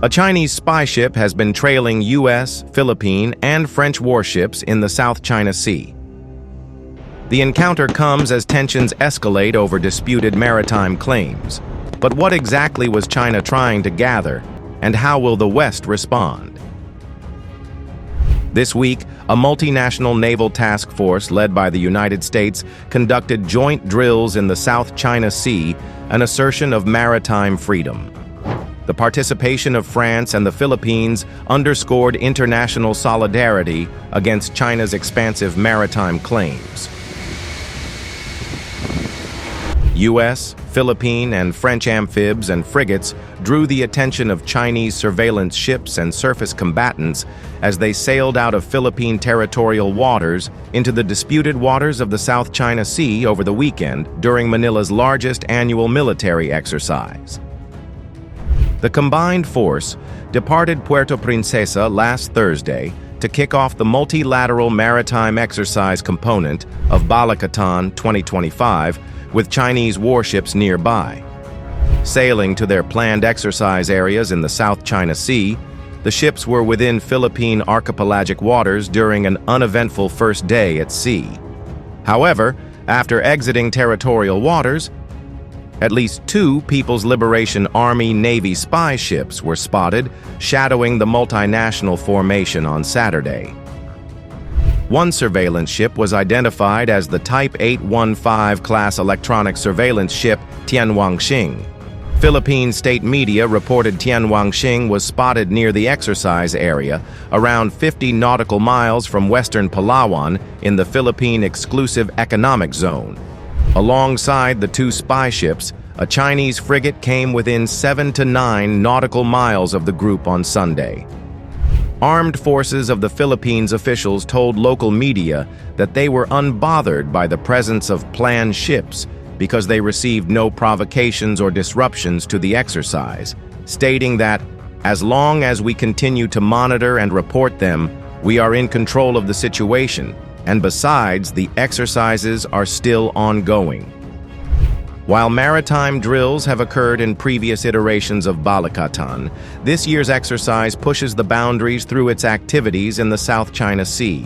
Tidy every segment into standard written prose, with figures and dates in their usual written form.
A Chinese spy ship has been trailing U.S., Philippine, and French warships in the South China Sea. The encounter comes as tensions escalate over disputed maritime claims. But what exactly was China trying to gather, and how will the West respond? This week, a multinational naval task force led by the United States conducted joint drills in the South China Sea, an assertion of maritime freedom. The participation of France and the Philippines underscored international solidarity against China's expansive maritime claims. U.S., Philippine, and French amphibs and frigates drew the attention of Chinese surveillance ships and surface combatants as they sailed out of Philippine territorial waters into the disputed waters of the South China Sea over the weekend during Manila's largest annual military exercise. The combined force departed Puerto Princesa last Thursday to kick off the multilateral maritime exercise component of Balikatan 2025 with Chinese warships nearby. Sailing to their planned exercise areas in the South China Sea, the ships were within Philippine archipelagic waters during an uneventful first day at sea. However, after exiting territorial waters, at least 2 People's Liberation Army Navy spy ships were spotted shadowing the multinational formation on Saturday. One surveillance ship was identified as the Type 815 class electronic surveillance ship Tianwangxing. Philippine state media reported Tianwangxing was spotted near the exercise area, around 50 nautical miles from western Palawan in the Philippine Exclusive Economic Zone. Alongside the 2 spy ships, a Chinese frigate came within 7 to 9 nautical miles of the group on Sunday. Armed forces of the Philippines officials told local media that they were unbothered by the presence of planned ships because they received no provocations or disruptions to the exercise, stating that, as long as we continue to monitor and report them, we are in control of the situation, and besides, the exercises are still ongoing. While maritime drills have occurred in previous iterations of Balikatan, this year's exercise pushes the boundaries through its activities in the South China Sea.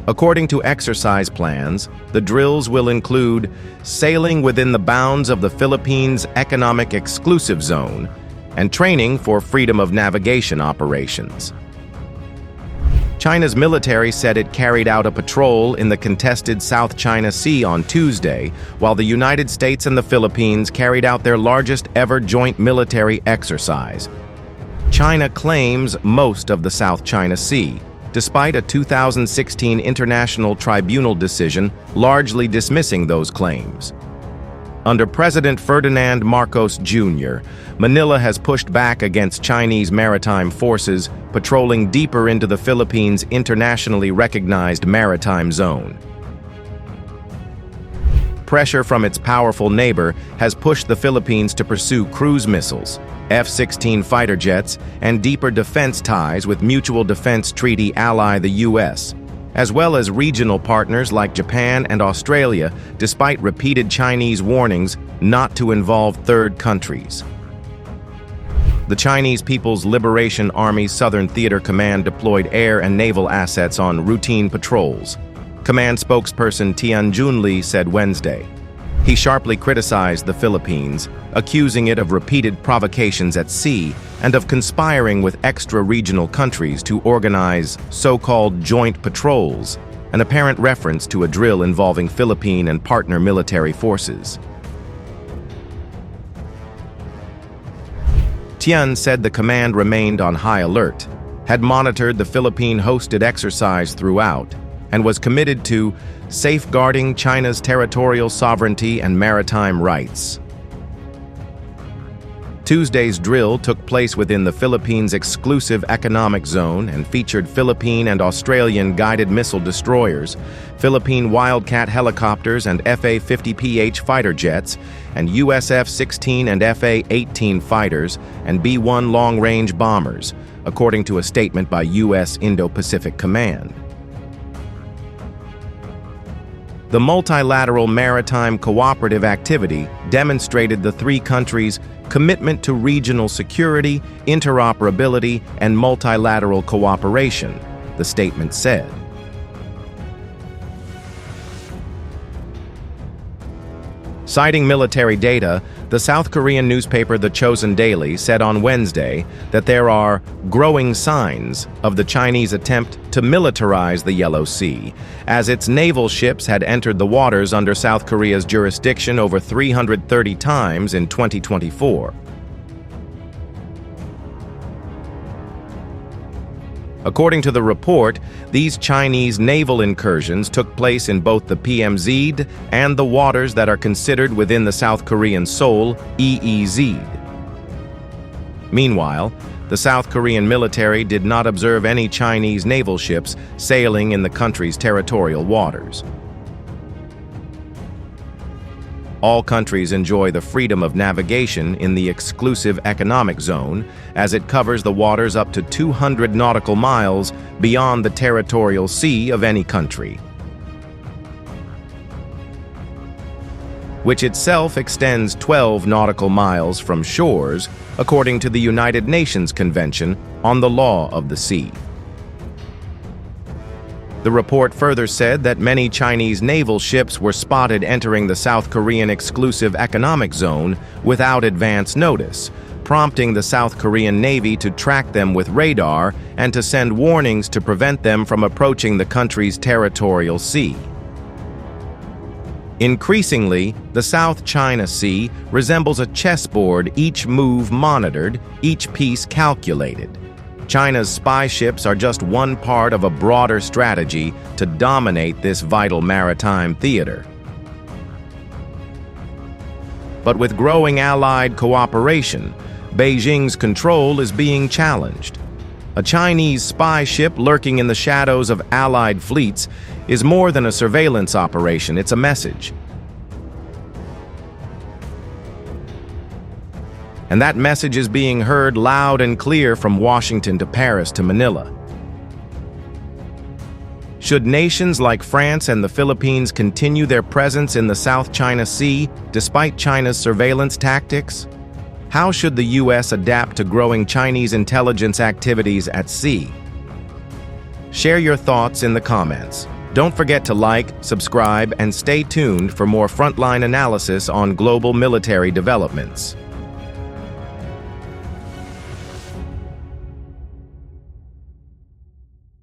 According to exercise plans, the drills will include sailing within the bounds of the Philippines' Economic Exclusive Zone and training for freedom of navigation operations. China's military said it carried out a patrol in the contested South China Sea on Tuesday, while the United States and the Philippines carried out their largest ever joint military exercise. China claims most of the South China Sea, despite a 2016 International Tribunal decision largely dismissing those claims. Under President Ferdinand Marcos Jr., Manila has pushed back against Chinese maritime forces patrolling deeper into the Philippines' internationally recognized maritime zone. Pressure from its powerful neighbor has pushed the Philippines to pursue cruise missiles, F-16 fighter jets, and deeper defense ties with Mutual Defense Treaty ally the U.S., as well as regional partners like Japan and Australia, despite repeated Chinese warnings not to involve third countries. The Chinese People's Liberation Army's Southern Theater Command deployed air and naval assets on routine patrols. Command spokesperson Tian Junli said Wednesday. He sharply criticized the Philippines, accusing it of repeated provocations at sea and of conspiring with extra-regional countries to organize so-called joint patrols, an apparent reference to a drill involving Philippine and partner military forces. Tian said the command remained on high alert, had monitored the Philippine-hosted exercise throughout, and was committed to safeguarding China's territorial sovereignty and maritime rights. Tuesday's drill took place within the Philippines' exclusive economic zone and featured Philippine and Australian guided missile destroyers, Philippine Wildcat helicopters and FA-50PH fighter jets, and US F-16 and FA-18 fighters and B-1 long-range bombers, according to a statement by US Indo-Pacific Command. The multilateral maritime cooperative activity demonstrated the three countries' commitment to regional security, interoperability, and multilateral cooperation, the statement said. Citing military data, the South Korean newspaper The Chosun Daily said on Wednesday that there are growing signs of the Chinese attempt to militarize the Yellow Sea, as its naval ships had entered the waters under South Korea's jurisdiction over 330 times in 2024. According to the report, these Chinese naval incursions took place in both the PMZ and the waters that are considered within the South Korean Seoul EEZ. Meanwhile, the South Korean military did not observe any Chinese naval ships sailing in the country's territorial waters. All countries enjoy the freedom of navigation in the exclusive economic zone, as it covers the waters up to 200 nautical miles beyond the territorial sea of any country, which itself extends 12 nautical miles from shores, according to the United Nations Convention on the Law of the Sea. The report further said that many Chinese naval ships were spotted entering the South Korean exclusive economic zone without advance notice, prompting the South Korean Navy to track them with radar and to send warnings to prevent them from approaching the country's territorial sea. Increasingly, the South China Sea resembles a chessboard, each move monitored, each piece calculated. China's spy ships are just one part of a broader strategy to dominate this vital maritime theater. But with growing Allied cooperation, Beijing's control is being challenged. A Chinese spy ship lurking in the shadows of Allied fleets is more than a surveillance operation, it's a message. And that message is being heard loud and clear from Washington to Paris to Manila. Should nations like France and the Philippines continue their presence in the South China Sea despite China's surveillance tactics? How should the U.S. adapt to growing Chinese intelligence activities at sea? Share your thoughts in the comments. Don't forget to like, subscribe, and stay tuned for more frontline analysis on global military developments.